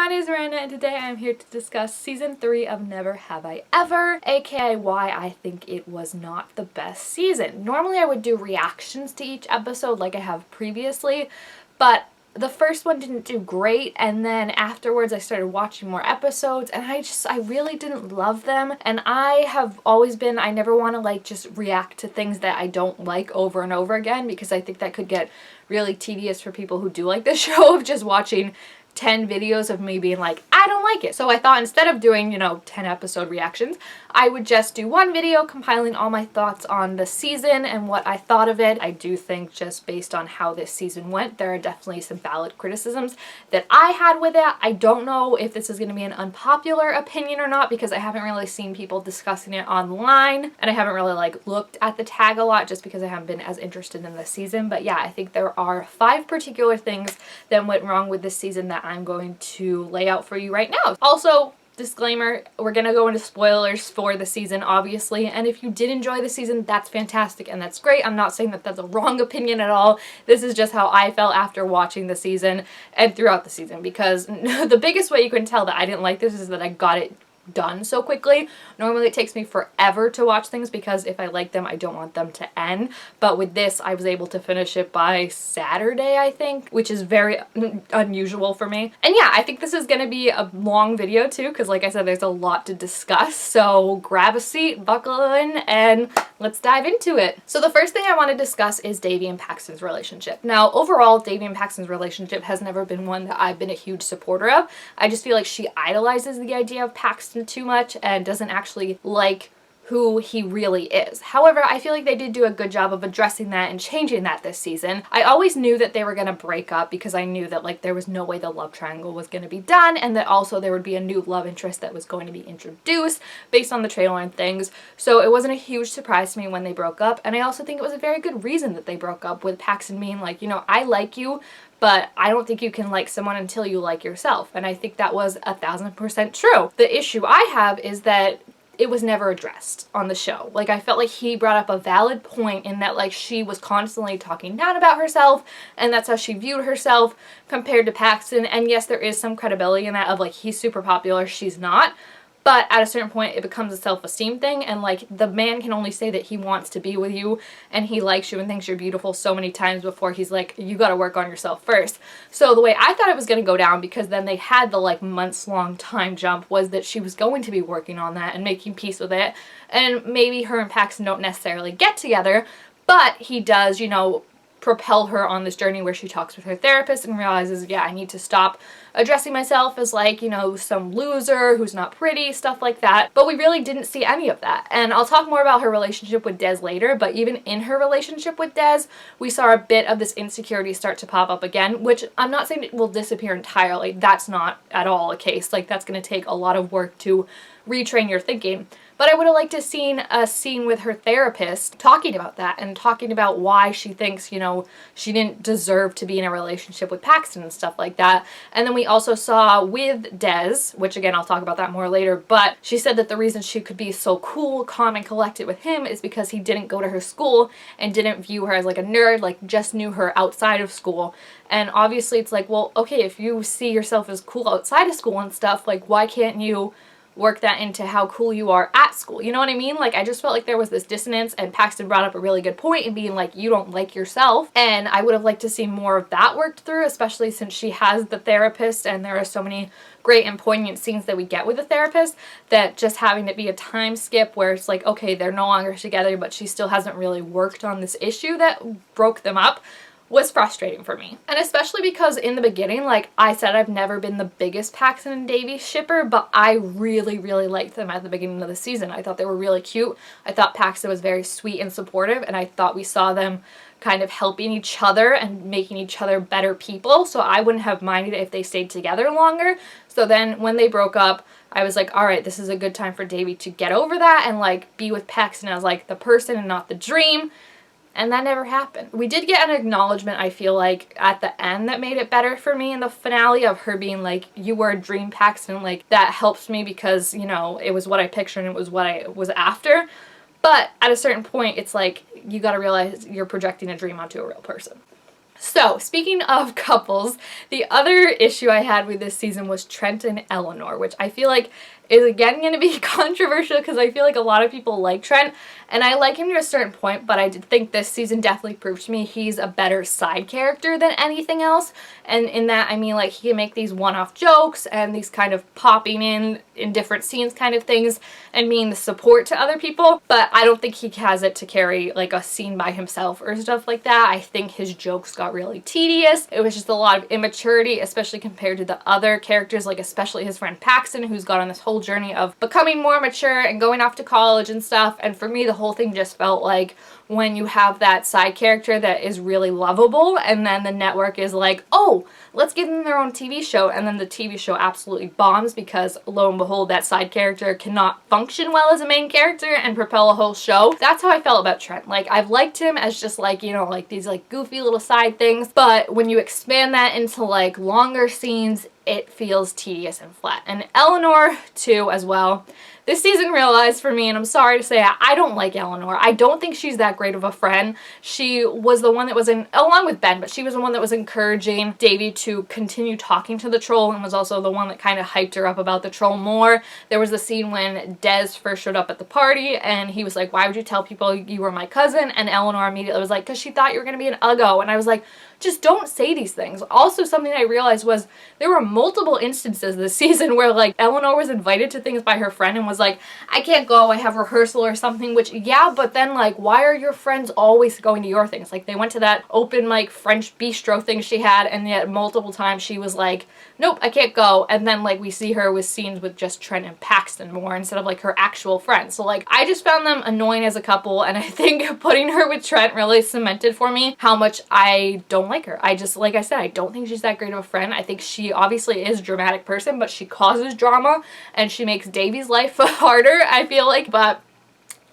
my name is Miranda and today I am here to discuss season 3 of Never Have I Ever, aka why I think it was not the best season. Normally I would do reactions to each episode like I have previously, but the first one didn't do great, and then afterwards I started watching more episodes and I really didn't love them. And I have always been, I never want to like just react to things that I don't like over and over again, because I think that could get really tedious for people who do like the show of just watching 10 videos of me being like, I don't like it. So I thought instead of doing, 10 episode reactions, I would just do one video compiling all my thoughts on the season and what I thought of it. I do think just based on how this season went, there are definitely some valid criticisms that I had with it. I don't know if this is going to be an unpopular opinion or not, because I haven't really seen people discussing it online, and I haven't really like looked at the tag a lot just because I haven't been as interested in this season. But yeah, I think there are 5 particular things that went wrong with this season that I'm going to lay out for you right now. Also, disclaimer, we're gonna go into spoilers for the season, obviously, and if you did enjoy the season, that's fantastic and that's great. I'm not saying that that's a wrong opinion at all. This is just how I felt after watching the season and throughout the season, because the biggest way you can tell that I didn't like this is that I got it done so quickly. Normally it takes me forever to watch things because if I like them, I don't want them to end. But with this, I was able to finish it by Saturday, I think, which is very unusual for me. And yeah, I think this is going to be a long video too, because like I said, there's a lot to discuss. So grab a seat, buckle in, and let's dive into it. So the first thing I want to discuss is Devi and Paxton's relationship. Now, overall, Devi and Paxton's relationship has never been one that I've been a huge supporter of. I just feel like she idolizes the idea of Paxton too much and doesn't actually like who he really is. However, I feel like they did do a good job of addressing that and changing that this season. I always knew that they were going to break up because I knew that like there was no way the love triangle was going to be done, and that also there would be a new love interest that was going to be introduced based on the trailer and things. So it wasn't a huge surprise to me when they broke up, and I also think it was a very good reason that they broke up, with Paxton being like, I like you, but I don't think you can like someone until you like yourself. And I think that was 1000% true. The issue I have is that it was never addressed on the show. Like, I felt like he brought up a valid point in that like she was constantly talking down about herself, and that's how she viewed herself compared to Paxton. And yes, there is some credibility in that of like, he's super popular, she's not. But at a certain point, it becomes a self-esteem thing, and like the man can only say that he wants to be with you and he likes you and thinks you're beautiful so many times before he's like, you gotta work on yourself first. So the way I thought it was gonna go down, because then they had the like months-long time jump, was that she was going to be working on that and making peace with it. And maybe her and Paxton don't necessarily get together, but he does, propel her on this journey where she talks with her therapist and realizes, yeah, I need to stop addressing myself as like, some loser who's not pretty, stuff like that. But we really didn't see any of that. And I'll talk more about her relationship with Des later, but even in her relationship with Des, we saw a bit of this insecurity start to pop up again, which I'm not saying it will disappear entirely. That's not at all a case. Like, that's going to take a lot of work to retrain your thinking. But I would have liked to have seen a scene with her therapist talking about that and talking about why she thinks, she didn't deserve to be in a relationship with Paxton and stuff like that. And then we also saw with Des, which again, I'll talk about that more later, but she said that the reason she could be so cool, calm, and collected with him is because he didn't go to her school and didn't view her as like a nerd, like just knew her outside of school. And obviously it's like, well, okay, if you see yourself as cool outside of school and stuff, like why can't you work that into how cool you are at school? You know what I mean? Like, I just felt like there was this dissonance, and Paxton brought up a really good point in being like, you don't like yourself. And I would have liked to see more of that worked through, especially since she has the therapist, and there are so many great and poignant scenes that we get with the therapist, that just having it be a time skip where it's like, okay, they're no longer together, but she still hasn't really worked on this issue that broke them up, was frustrating for me. And especially because in the beginning, like I said, I've never been the biggest Paxton and Devi shipper, but I really, really liked them at the beginning of the season. I thought they were really cute. I thought Paxton was very sweet and supportive, and I thought we saw them kind of helping each other and making each other better people. So I wouldn't have minded if they stayed together longer. So then when they broke up, I was like, all right, this is a good time for Devi to get over that and like be with Paxton as like the person and not the dream. And that never happened. We did get an acknowledgement, I feel like, at the end that made it better for me in the finale, of her being like, you were a dream, Paxton. Like, that helps me because, it was what I pictured and it was what I was after. But at a certain point, it's like, you gotta realize you're projecting a dream onto a real person. So, speaking of couples, the other issue I had with this season was Trent and Eleanor, which I feel like is again going to be controversial because I feel like a lot of people like Trent, and I like him to a certain point, but I did think this season definitely proved to me he's a better side character than anything else. And in that, I mean, like, he can make these one-off jokes and these kind of popping in different scenes kind of things and being the support to other people, but I don't think he has it to carry like a scene by himself or stuff like that. I think his jokes got really tedious. It was just a lot of immaturity, especially compared to the other characters, like especially his friend Paxton, who's gone on this whole journey of becoming more mature and going off to college and stuff. And for me, the whole thing just felt like when you have that side character that is really lovable and then the network is like, oh, let's give them their own TV show, and then the TV show absolutely bombs because lo and behold that side character cannot function well as a main character and propel a whole show. That's how I felt about Trent. Like, I've liked him as just like, you know, like these like goofy little side things, but when you expand that into like longer scenes, it feels tedious and flat. And Eleanor too as well. This season realized for me, and I'm sorry to say, I don't like Eleanor. I don't think she's that great of a friend. She was the one that was along with Ben, but she was the one that was encouraging Devi to continue talking to the troll and was also the one that kind of hyped her up about the troll more. There was the scene when Des first showed up at the party and he was like, why would you tell people you were my cousin? And Eleanor immediately was like, because she thought you were going to be an uggo. And I was like, just don't say these things. Also, something I realized was there were multiple instances this season where like Eleanor was invited to things by her friend and was like, I can't go, I have rehearsal or something, which yeah, but then like, why are your friends always going to your things? Like, they went to that open mic French bistro thing she had, and yet multiple times she was like, nope, I can't go. And then like we see her with scenes with just Trent and Paxton more instead of like her actual friends. So like, I just found them annoying as a couple, and I think putting her with Trent really cemented for me how much I don't like her. I just, like I said, I don't think she's that great of a friend. I think she obviously is a dramatic person, but she causes drama and she makes Davy's life harder, I feel like. But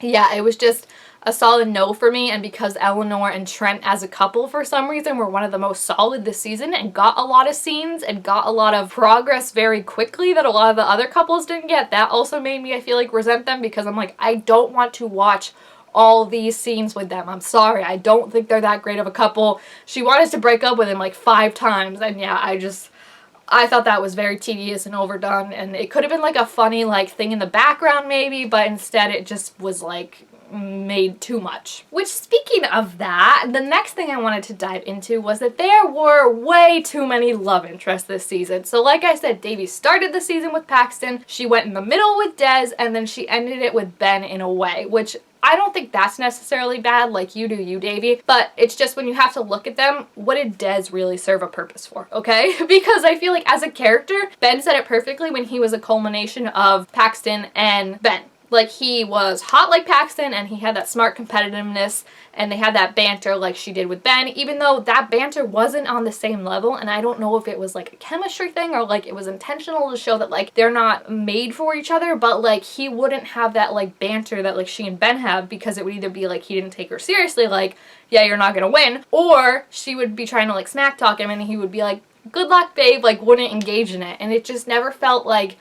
yeah, it was just a solid no for me. And because Eleanor and Trent as a couple for some reason were one of the most solid this season and got a lot of scenes and got a lot of progress very quickly that a lot of the other couples didn't get, that also made me, I feel like, resent them, because I'm like, I don't want to watch all these scenes with them. I'm sorry, I don't think they're that great of a couple. She wanted to break up with him like 5 times, and yeah, I thought that was very tedious and overdone, and it could have been like a funny like thing in the background maybe, but instead it just was like made too much. Which, speaking of that, the next thing I wanted to dive into was that there were way too many love interests this season. So like I said, Devi started the season with Paxton, she went in the middle with Des, and then she ended it with Ben in a way, which I don't think that's necessarily bad, like you do you, Devi, but it's just when you have to look at them, what did Des really serve a purpose for, okay? Because I feel like as a character, Ben said it perfectly when he was a culmination of Paxton and Ben. Like, he was hot like Paxton, and he had that smart competitiveness, and they had that banter like she did with Ben, even though that banter wasn't on the same level, and I don't know if it was like a chemistry thing or like it was intentional to show that like they're not made for each other, but like he wouldn't have that like banter that like she and Ben have, because it would either be like he didn't take her seriously, like, yeah, you're not gonna win, or she would be trying to like smack talk him and he would be like, good luck, babe, like wouldn't engage in it, and it just never felt like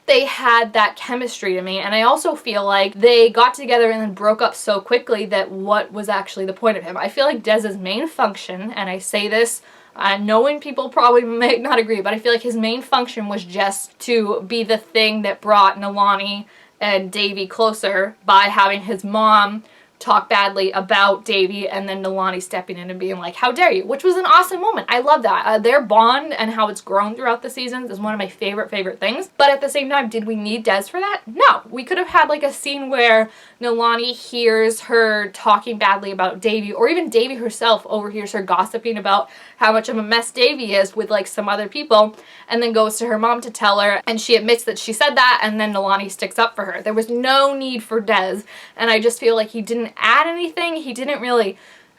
they had that chemistry to me. And I also feel like they got together and then broke up so quickly that what was actually the point of him? I feel like Des's main function, and I say this knowing people probably may not agree, but I feel like his main function was just to be the thing that brought Nalani and Devi closer by having his mom talk badly about Devi and then Nalani stepping in and being like, how dare you, which was an awesome moment. I love that. Their bond and how it's grown throughout the seasons is one of my favorite things. But at the same time, did we need Des for that? No. We could have had like a scene where Nalani hears her talking badly about Devi, or even Devi herself overhears her gossiping about how much of a mess Devi is with like some other people, and then goes to her mom to tell her, and she admits that she said that, and then Nalani sticks up for her. There was no need for Des, and I just feel like he didn't add anything. He didn't really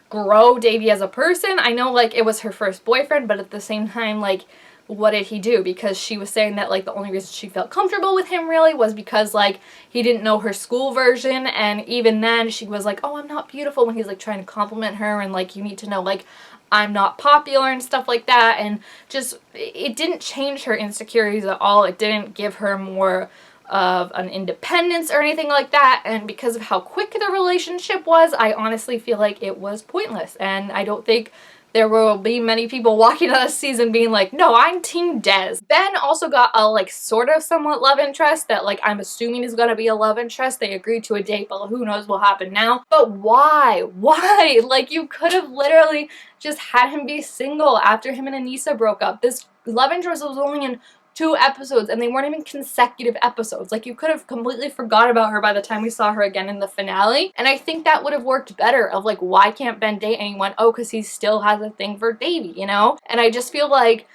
grow Devi as a person. I know like it was her first boyfriend, but at the same time, like, what did he do? Because she was saying that like the only reason she felt comfortable with him really was because like he didn't know her school version, and even then she was like, oh, I'm not beautiful, when he's like trying to compliment her and like, you need to know like I'm not popular and stuff like that, and just it didn't change her insecurities at all. It didn't give her more of an independence or anything like that, and because of how quick the relationship was, I honestly feel like it was pointless, and I don't think there will be many people walking out of this season being like, no, I'm Team Des. Ben also got a like sort of somewhat love interest that like I'm assuming is gonna be a love interest. They agreed to a date, but who knows what will happen now. But why? Why? Like, you could have literally just had him be single after him and Aneesa broke up. This love interest was only in 2 episodes, and they weren't even consecutive episodes. Like, you could have completely forgot about her by the time we saw her again in the finale, and I think that would have worked better of like, why can't Ben date anyone? Oh, because he still has a thing for Devi, you know? And I just feel like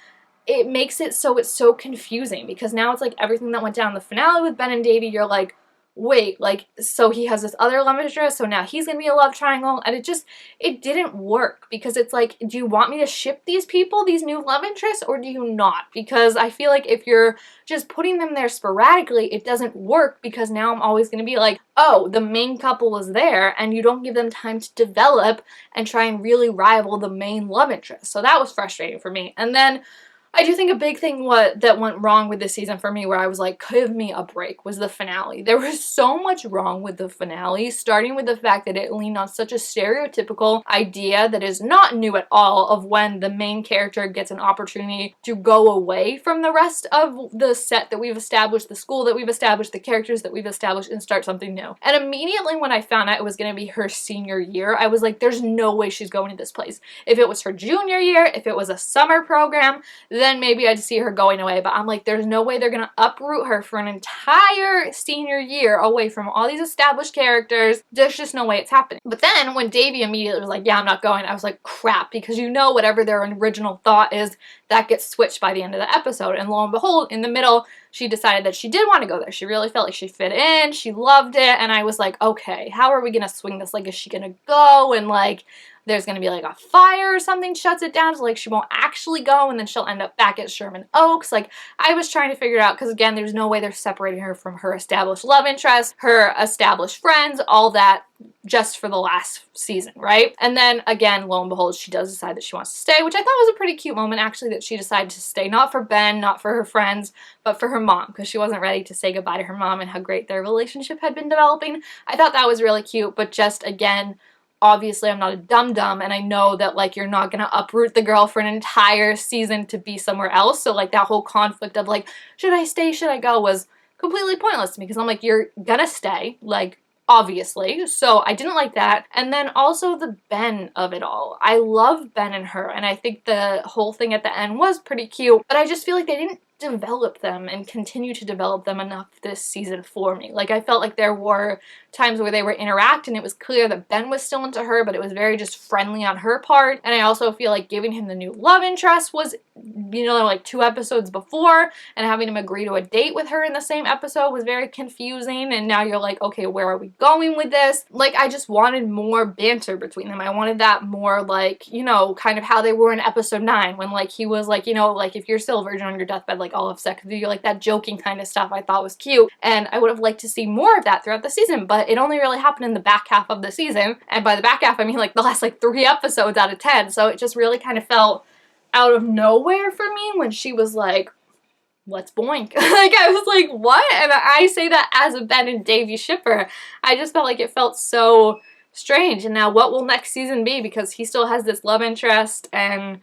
it makes it so it's so confusing, because now it's like everything that went down in the finale with Ben and Devi, you're like, wait, like, so he has this other love interest, so now he's gonna be a love triangle, and it didn't work, because it's like, do you want me to ship these people, these new love interests, or do you not? Because I feel like if you're just putting them there sporadically, it doesn't work, because now I'm always gonna be like, oh, the main couple is there, and you don't give them time to develop and try and really rival the main love interest. So that was frustrating for me. And then I do think a big thing that went wrong with this season for me, where I was like, give me a break, was the finale. There was so much wrong with the finale, starting with the fact that it leaned on such a stereotypical idea that is not new at all, of when the main character gets an opportunity to go away from the rest of the set that we've established, the school that we've established, the characters that we've established, and start something new. And immediately when I found out it was going to be her senior year, I was like, there's no way she's going to this place. If it was her junior year, if it was a summer program, then maybe I'd see her going away. But I'm like, there's no way they're gonna uproot her for an entire senior year away from all these established characters. There's just no way it's happening. But then when Devi immediately was like, yeah, I'm not going, I was like, crap, because you know whatever their original thought is, that gets switched by the end of the episode. And lo and behold, in the middle, she decided that she did want to go there. She really felt like she fit in, she loved it, and I was like, okay, how are we gonna swing this? Like, is she gonna go and like there's gonna be like a fire or something shuts it down, so like she won't actually go, and then she'll end up back at Sherman Oaks? Like, I was trying to figure it out, because again, there's no way they're separating her from her established love interest, her established friends, all that, just for the last season, right? And then again, lo and behold, she does decide that she wants to stay, which I thought was a pretty cute moment, actually, that she decided to stay, not for Ben, not for her friends, but for her mom, because she wasn't ready to say goodbye to her mom and how great their relationship had been developing. I thought that was really cute, but just again, obviously I'm not a dum-dum, and I know that like you're not gonna uproot the girl for an entire season to be somewhere else, so like that whole conflict of like, should I stay, should I go, was completely pointless to me, because I'm like, you're gonna stay, like, obviously. So I didn't like that. And then also the Ben of it all. I love Ben and her, and I think the whole thing at the end was pretty cute, but I just feel like they didn't develop them and continue to develop them enough this season for me. Like, I felt like there were times where they were interacting, it was clear that Ben was still into her, but it was very just friendly on her part. And I also feel like giving him the new love interest was, you know, like 2 episodes before, and having him agree to a date with her in the same episode was very confusing, and now you're like, okay, where are we going with this? Like, I just wanted more banter between them. I wanted that more, like, you know, kind of how they were in episode 9, when like he was like, you know, like, if you're still a virgin on your deathbed, like, I'll have sex with you, like that joking kind of stuff I thought was cute, and I would have liked to see more of that throughout the season, but it only really happened in the back half of the season, and by the back half I mean like the last like 3 episodes out of 10, so it just really kind of felt out of nowhere for me when she was like, let's boink. Like, I was like, what? And I say that as a Ben and Devi shipper. I just felt like it felt so strange, and now what will next season be, because he still has this love interest, and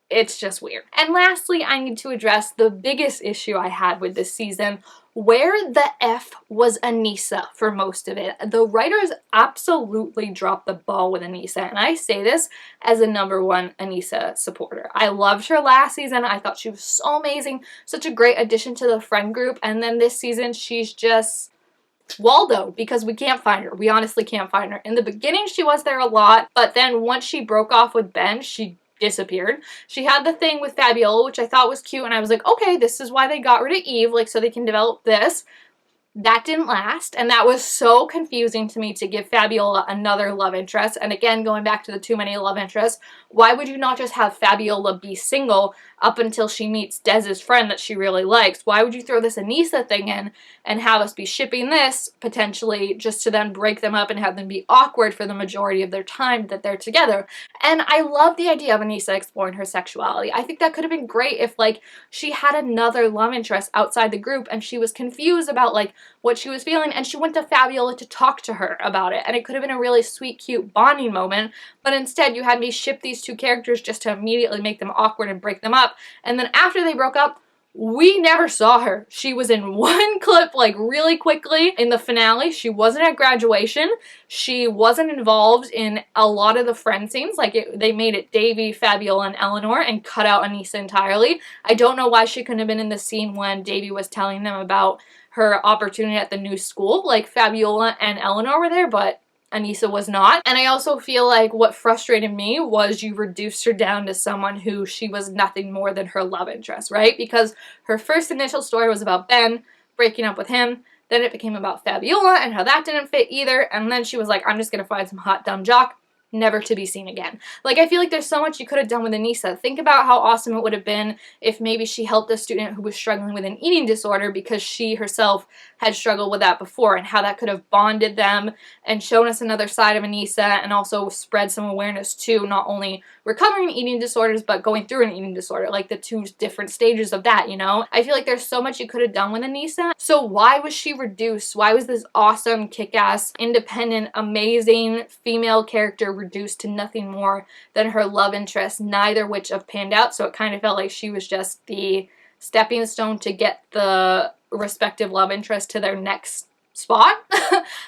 it's just weird. And lastly, I need to address the biggest issue I had with this season. Where the F was Aneesa for most of it? The writers absolutely dropped the ball with Aneesa, and I say this as a #1 Aneesa supporter. I loved her last season. I thought she was so amazing, such a great addition to the friend group, and then this season she's just Waldo, because we can't find her. We honestly can't find her. In the beginning she was there a lot, but then once she broke off with Ben, she disappeared. She had the thing with Fabiola, which I thought was cute, and I was like, okay, this is why they got rid of Eve, like, so they can develop this. That didn't last, and that was so confusing to me, to give Fabiola another love interest. And again, going back to the too many love interests, why would you not just have Fabiola be single up until she meets Dez's friend that she really likes? Why would you throw this Aneesa thing in and have us be shipping this, potentially, just to then break them up and have them be awkward for the majority of their time that they're together? And I love the idea of Aneesa exploring her sexuality. I think that could have been great if, like, she had another love interest outside the group and she was confused about, like, what she was feeling, and she went to Fabiola to talk to her about it, and it could have been a really sweet, cute bonding moment, but instead you had me ship these two characters just to immediately make them awkward and break them up, and then after they broke up, we never saw her. She was in one clip, like, really quickly in the finale. She wasn't at graduation. She wasn't involved in a lot of the friend scenes. Like, they made it Devi, Fabiola, and Eleanor and cut out Aneesa entirely. I don't know why she couldn't have been in the scene when Devi was telling them about her opportunity at the new school. Like, Fabiola and Eleanor were there, but Aneesa was not. And I also feel like what frustrated me was you reduced her down to someone who she was nothing more than her love interest, right? Because her first initial story was about Ben breaking up with him. Then it became about Fabiola and how that didn't fit either. And then she was like, I'm just gonna find some hot dumb jock. Never to be seen again. Like, I feel like there's so much you could have done with Aneesa. Think about how awesome it would have been if maybe she helped a student who was struggling with an eating disorder because she herself had struggled with that before, and how that could have bonded them and shown us another side of Aneesa, and also spread some awareness to not only recovering eating disorders but going through an eating disorder, like the two different stages of that, you know? I feel like there's so much you could have done with Aneesa. So why was she reduced? Why was this awesome, kick-ass, independent, amazing female character reduced to nothing more than her love interest, neither which have panned out? So it kind of felt like she was just the stepping stone to get the respective love interest to their next spot.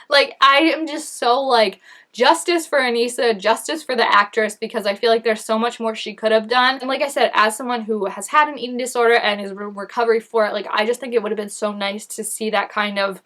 Like, I am just so, like, justice for Aneesa, justice for the actress, because I feel like there's so much more she could have done. And like I said, as someone who has had an eating disorder and is in recovery for it, like, I just think it would have been so nice to see that kind of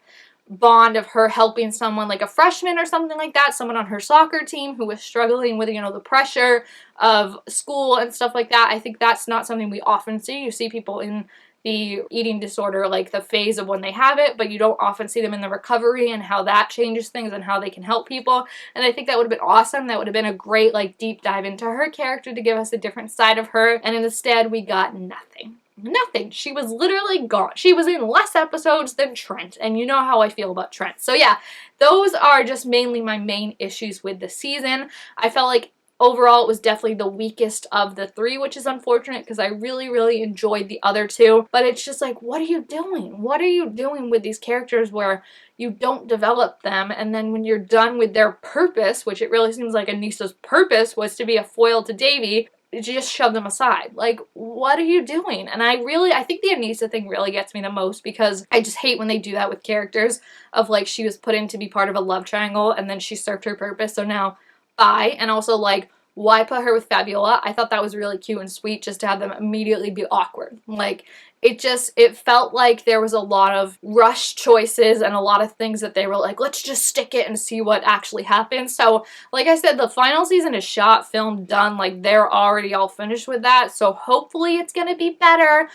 bond of her helping someone like a freshman or something like that, someone on her soccer team who was struggling with, you know, the pressure of school and stuff like that. I think that's not something we often see. You see people in the eating disorder, like the phase of when they have it, but you don't often see them in the recovery and how that changes things and how they can help people. And I think that would have been awesome. That would have been a great, like, deep dive into her character to give us a different side of her. And instead, we got nothing. Nothing. She was literally gone. She was in less episodes than Trent, and you know how I feel about Trent. So yeah, those are just mainly my main issues with the season. I felt like overall, it was definitely the weakest of the three, which is unfortunate because I really, really enjoyed the other two. But it's just like, what are you doing? What are you doing with these characters where you don't develop them, and then when you're done with their purpose, which it really seems like Aneesa's purpose was to be a foil to Devi, you just shove them aside. Like, what are you doing? And I think the Aneesa thing really gets me the most, because I just hate when they do that with characters of, like, she was put in to be part of a love triangle and then she served her purpose, so now bye. And also, like, why put her with Fabiola? I thought that was really cute and sweet just to have them immediately be awkward. Like, it felt like there was a lot of rushed choices and a lot of things that they were like, let's just stick it and see what actually happens. So, like I said, the final season is shot, filmed, done. Like, they're already all finished with that. So hopefully it's gonna be better.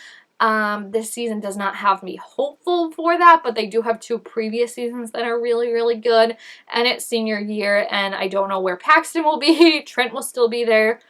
This season does not have me hopeful for that, but they do have two previous seasons that are really, really good, and it's senior year, and I don't know where Paxton will be. Trent will still be there.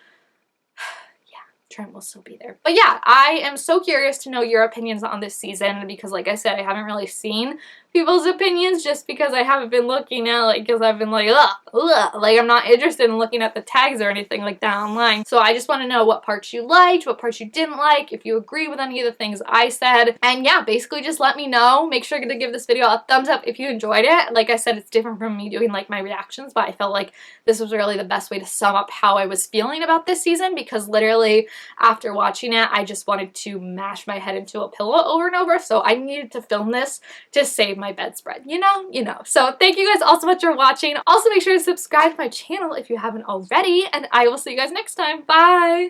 Yeah, Trent will still be there. But yeah, I am so curious to know your opinions on this season, because like I said, I haven't really seen people's opinions just because I haven't been looking at, like, because I've been like, like, I'm not interested in looking at the tags or anything like that online. So I just want to know what parts you liked, what parts you didn't like, if you agree with any of the things I said. And yeah, basically just let me know. Make sure to give this video a thumbs up if you enjoyed it. Like I said, it's different from me doing, like, my reactions, but I felt like this was really the best way to sum up how I was feeling about this season, because literally after watching it, I just wanted to mash my head into a pillow over and over. So I needed to film this to save my bedspread, you know. So thank you guys all so much for watching. Also, make sure to subscribe to my channel if you haven't already, and I will see you guys next time. Bye!